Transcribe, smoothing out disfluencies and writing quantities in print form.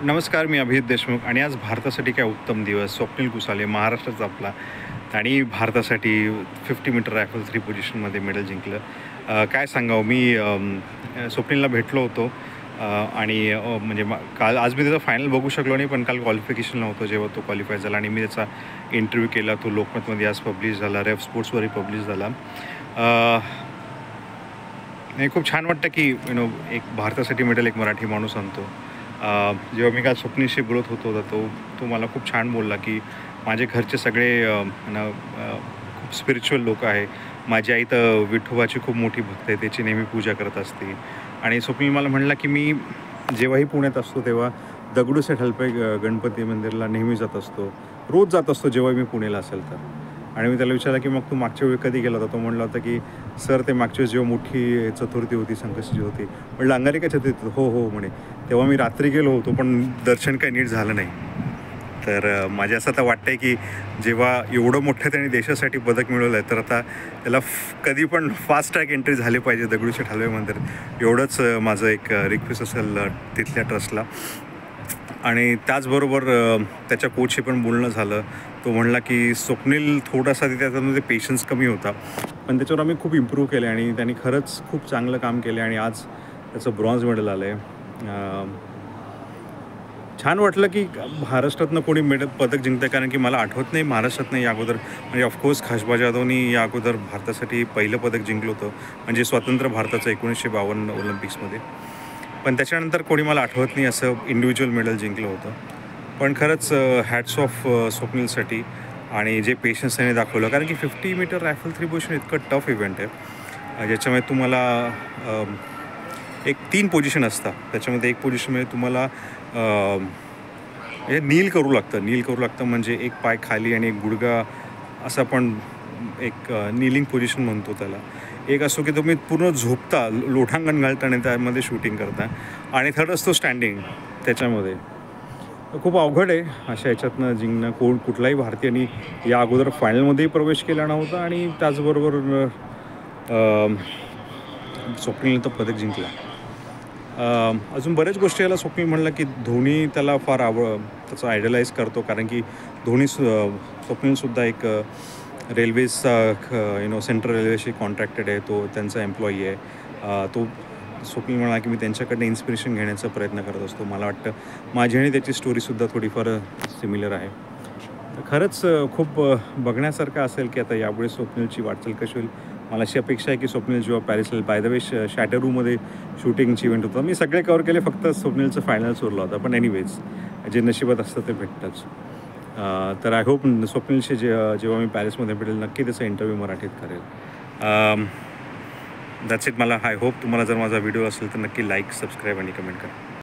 नमस्कार, मी अभिजित देशमुख आणि आज भारतासाठी काय उत्तम दिवस. स्वप्नील गुसाले महाराष्ट्राचा आपला आणि भारतासाठी 50 मीटर रायफल 3 पोझिशनमध्ये मेडल जिंकलं. काय सांगावं, मी स्वप्नीलला भेटलो होतो आणि म्हणजे काल आज मी त्याचा फायनल बघू शकलो नाही, पण काल क्वालिफिकेशनला होतो जेव्हा तो क्वालिफाय झाला आणि मी त्याचा इंटरव्ह्यू केला. तो लोकमतमध्ये आज पब्लिश झाला, रेफ स्पोर्ट्सवरही पब्लिश झाला. हे खूप छान वाटतं की एक भारतासाठी मेडल एक मराठी माणूस आणतो. जेव्हा मी काल स्वप्नीलशी बोलत होतो तर तो मला खूप छान बोलला की माझे घरचे सगळे खूप स्पिरिच्युअल लोक आहे. माझी आई तर विठोबाची खूप मोठी भक्त आहे, त्याची नेहमी पूजा करत असते. आणि स्वप्नील मला म्हणला की मी जेव्हाही पुण्यात असतो तेव्हा दगडूशेठ हलपे गणपती मंदिरला नेहमी जात असतो, रोज जात असतो जेव्हा मी पुण्याला असेल तर. आणि मी त्याला विचारलं की मग तू मागच्या वेळी कधी गेला होता? तो म्हणला होता की सर ते मागच्या वेळेस जेव्हा मोठी चतुर्थी होती, संकष्टी होती. म्हणलं अंगारिका चतुर्थी? हो म्हणे. तेव्हा मी रात्री गेलो होतो, पण दर्शन काही नीट झालं नाही. तर माझ्या असं आता वाटतं आहे की जेव्हा एवढं मोठं त्यांनी देशासाठी पदक मिळवलं आहे तर आता त्याला कधी पण फास्ट ट्रॅक एंट्री झाली पाहिजे दगडूशेठ हलवे मंदिर. एवढंच माझं एक रिक्वेस्ट असेल तिथल्या ट्रस्टला. आणि त्याचबरोबर त्याच्या कोचशी पण बोलणं झालं. तो म्हणला की स्वप्नील थोडासा त्याच्यामध्ये पेशन्स कमी होता, पण त्याच्यावर आम्ही खूप इम्प्रूव्ह केले आणि त्यांनी खरंच खूप चांगलं काम केलं आणि आज त्याचं ब्रॉन्झ मेडल आलं आहे. छान वाटलं की महाराष्ट्रातनं कोणी पदक जिंकतं, कारण की मला आठवत नाही महाराष्ट्रातनं या अगोदर, म्हणजे ऑफकोर्स खासबा जाधवनी या अगोदर भारतासाठी पहिलं पदक जिंकलं होतं, म्हणजे स्वतंत्र भारताचं 1952 ऑलिम्पिक्समध्ये. पण त्याच्यानंतर कोणी मला आठवत नाही असं इंडिव्हिज्युअल मेडल जिंकलं होतं. पण खरंच हॅट्स ऑफ स्वप्नीलसाठी आणि जे पेशन्स त्याने दाखवलं, कारण की 50 मीटर रायफल 3 पोझिशन इतकं टफ इव्हेंट आहे ज्याच्यामध्ये तुम्हाला एक 3 पोझिशन असतात. त्याच्यामध्ये एक पोझिशनमध्ये तुम्हाला हे नील करू लागतं म्हणजे एक पाय खाली आणि एक गुडघा असं पण एक नीलिंग पोझिशन म्हणतो त्याला. एक असो की तुम्ही पूर्ण झोपता, लोटांगण घालता आणि त्यामध्ये शूटिंग करता. आणि थर्ड असतो स्टँडिंग. त्याच्यामध्ये खूप अवघड आहे अशा ह्याच्यातनं जिंकणं. कुठलाही भारतीयांनी या अगोदर फायनलमध्येही प्रवेश केला नव्हता आणि त्याचबरोबर स्वप्नीलनं तर पदक जिंकला. अजून बऱ्याच गोष्टी याला स्वप्नील म्हणलं की धोनी त्याला फार त्याचं आयडलाईज करतो, कारण की स्वप्नीलसुद्धा एक रेल्वेचा सेंट्रल रेल्वेशी कॉन्ट्रॅक्टेड आहे. तो त्यांचा एम्प्लॉई आहे. तो स्वप्नील म्हणाला की मी त्यांच्याकडनं इन्स्पिरेशन घेण्याचा प्रयत्न करत असतो. मला वाटतं माझी आणि त्याची स्टोरीसुद्धा थोडीफार सिमिलर आहे. तर खरंच खूप बघण्यासारखं असेल की आता यापुढे स्वप्नीलची वाटचाल कशी होईल. मला अशी अपेक्षा आहे की स्वप्नील जेव्हा पॅरिसला, बाय द वे शॅटरूमध्ये शूटिंगची इव्हेंट होतं, मी सगळे कव्हर केले, फक्त स्वप्नीलचं फायनल उरला होता. पण एनिवेज जे नशिबात असतं ते भेटतंच. तर आय होप स्वप्नीलशी जेव्हा मी पॅरिसमध्ये भेटेल नक्की त्याचा इंटरव्ह्यू मराठीत करेल. That's it. मला आय होप तुम्हाला जर माझा व्हिडिओ असेल तर नक्की लाईक, सबस्क्राईब आणि कमेंट करा.